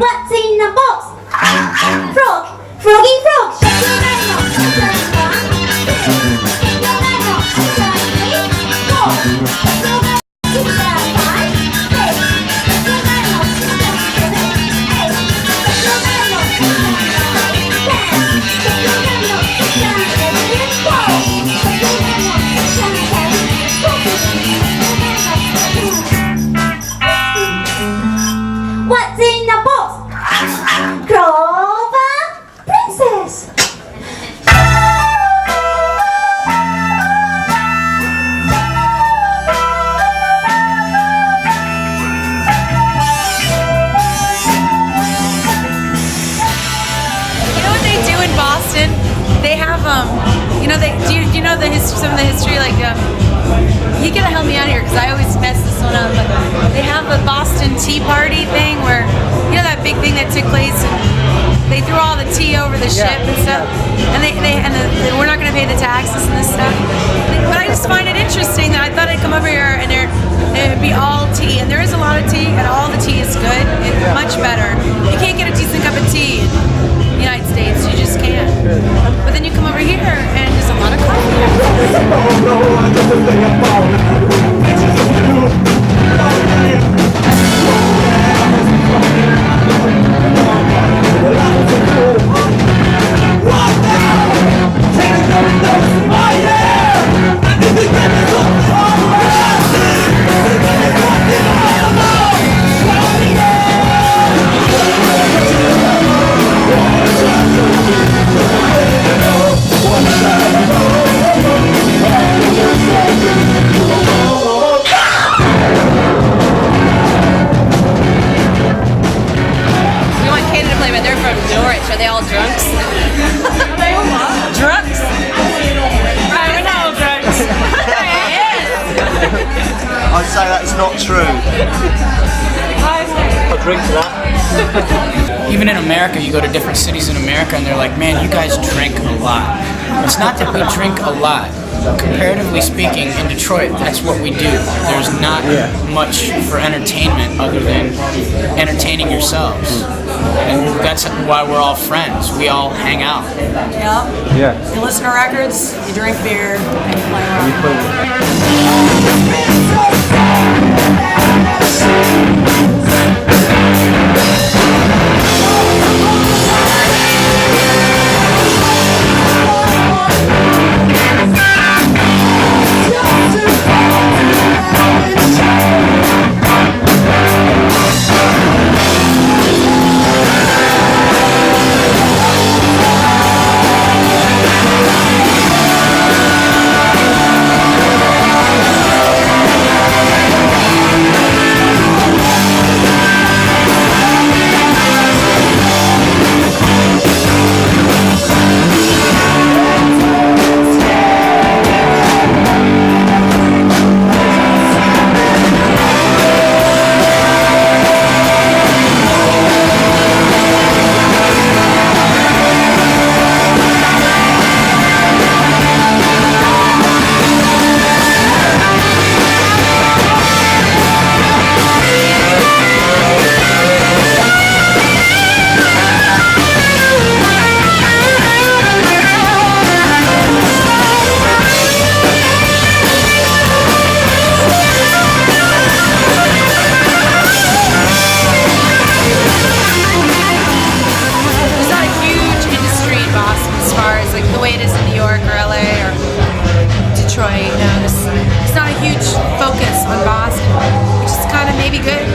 What's in the box? Frog, froggy frog. Shut your mouth, shut your mouth. Shut your mouth, shut your mouth. Shut your mouth, shut your What's in the box? Clover Princess. You know what they do in Boston? They have do you know some of the history, like you gotta help me out here because I always mess this one up, but they have a Boston Tea Party thing where, you know, that big thing that took place and they threw all the tea over the ship and stuff, and we're not gonna pay the taxes and this stuff. But I just find it interesting that I thought I'd come over here and it'd be all tea, and there is a lot of tea and all the tea is good. It's much better. You can't get a decent cup of tea in the United States, you just can't. But then you come over here and there's a lot of coffee. Are they all drunks? Drunks? I don't know, drunks. I'd say that's not true. I'll drink to that. Even in America, you go to different cities in America and they're like, man, you guys drink a lot. It's not that we drink a lot. Comparatively speaking, in Detroit, that's what we do. There's not much for entertainment other than entertaining yourselves. And that's why we're all friends. We all hang out. Yeah. You listen to records, you drink beer, and you play around.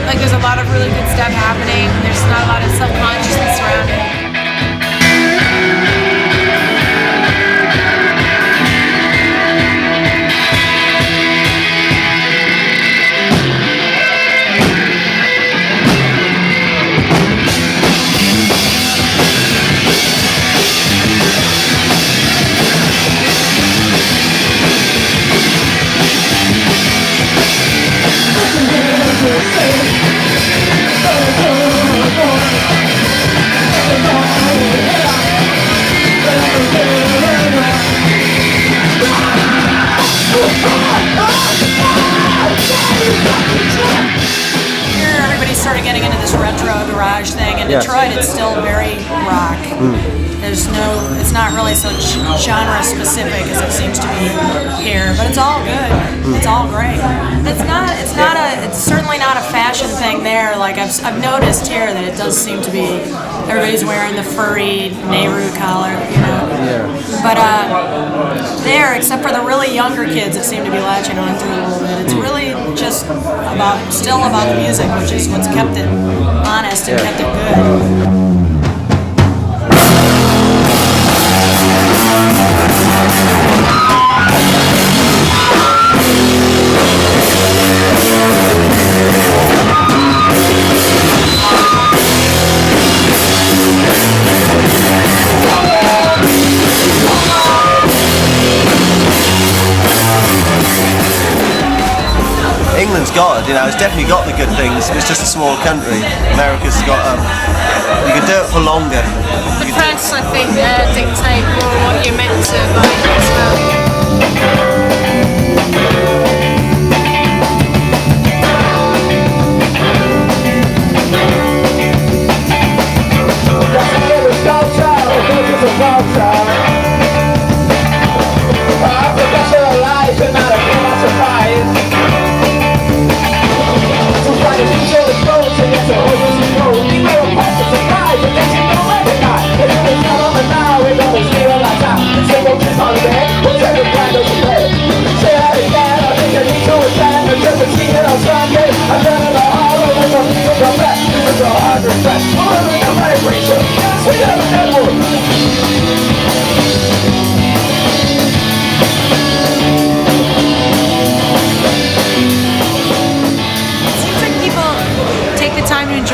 Like there's a lot of really good stuff happening. There's not a lot of self-consciousness around it. Here, everybody started getting into this retro garage thing, and in Detroit, it's still very rock. It's not really so genre specific as it seems to be here, but it's all good. It's all great. It's certainly not a fashion thing there. Like I've noticed here that it does seem to be everybody's wearing the furry Nehru collar, you know. But there, except for the really younger kids that seem to be latching on to it a little bit, it's really just still about the music, which is what's kept it honest and kept it good. England's got it, you know, it's definitely got the good things. It's just a small country. America's got, you can do it for longer. The press, I think, dictate more what you're meant to like as well.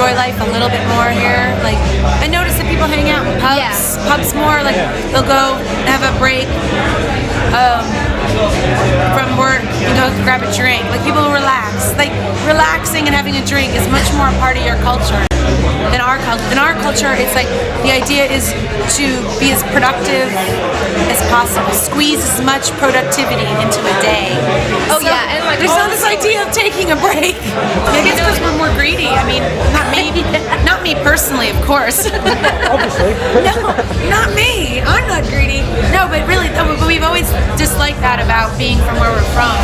Life a little bit more here. Like I noticed that people hang out in pubs more. Like they'll go have a break from work and go grab a drink. Like people relax. Like relaxing and having a drink is much more a part of your culture. In our culture, it's like the idea is to be as productive as possible. Squeeze as much productivity into a day. Oh so, yeah, and like there's not this idea of taking a break. Maybe it's because we're more greedy. I mean, not me personally, of course. Obviously. No, not me. I'm not greedy. No, but really, but we've always disliked that about being from where we're from.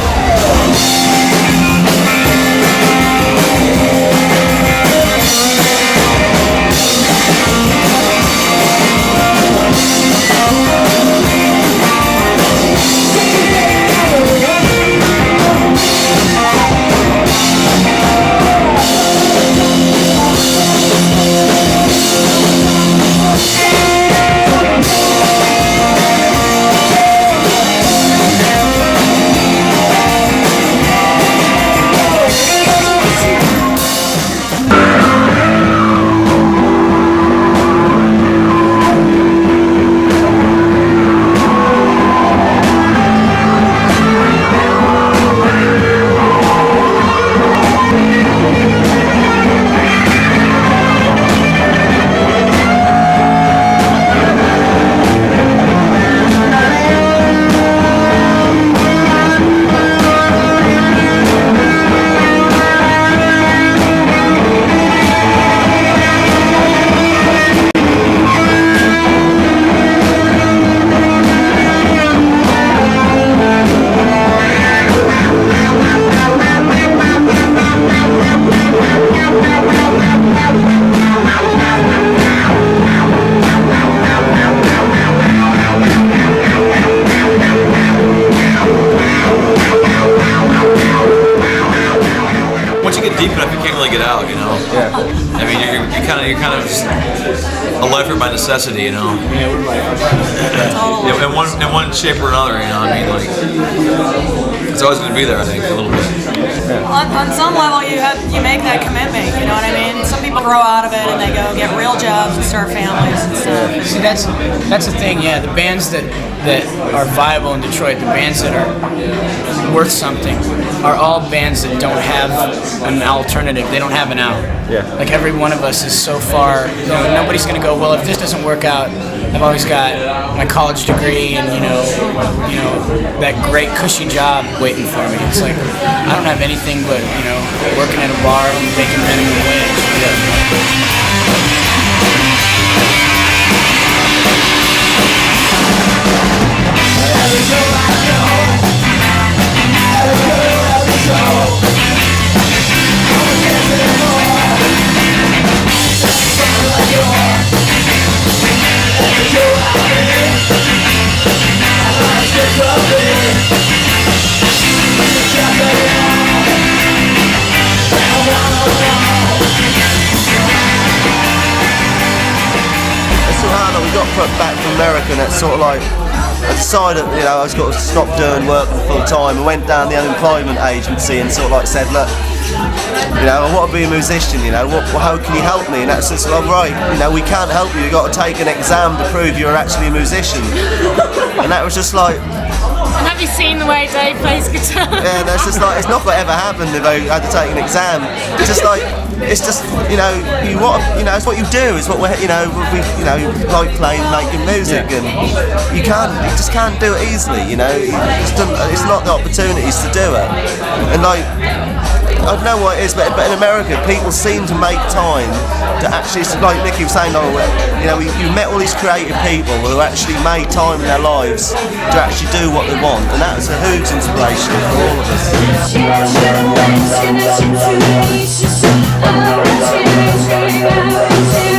deep enough, you can't really get out, you know. Yeah. I mean, you're kind of just a lifer by necessity, you know. Yeah, in one shape or another, you know. I mean, like it's always going to be there. I think a little bit. On some level, you make that commitment. You know what I mean? Some people grow out of it and they go get real jobs and start families and stuff. See, that's the thing. Yeah, the bands that are viable in Detroit, the bands that are worth something, are all bands that don't have an alternative. They don't have an out. Yeah. Like every one of us is so far. You know, nobody's gonna go, well, if this doesn't work out, I've always got my college degree and you know that great cushy job waiting for me. It's like I don't have anything but working at a bar and making minimum wage. Yeah. hard. Like, we got put back from America, and it's sort of like I decided, you know, I was got to stop doing work full time. I went down the unemployment agency and sort of like said, look, you know, I want to be a musician. You know, how can you help me? And that's just like, right, you know, we can't help you. You got to take an exam to prove you're actually a musician. And that was just like. And have you seen the way Dave plays guitar? Yeah, that's just like, it's not going to ever happen if I had to take an exam. It's just like, it's just, you know, it's what you do. It's what we like playing, making music, and you just can't do it easily. You know, it's not the opportunities to do it, and like. I don't know what it is, but in America, people seem to make time to actually, like Nicky was saying, you know, you met all these creative people who actually made time in their lives to actually do what they want, and that was a huge inspiration for all of us.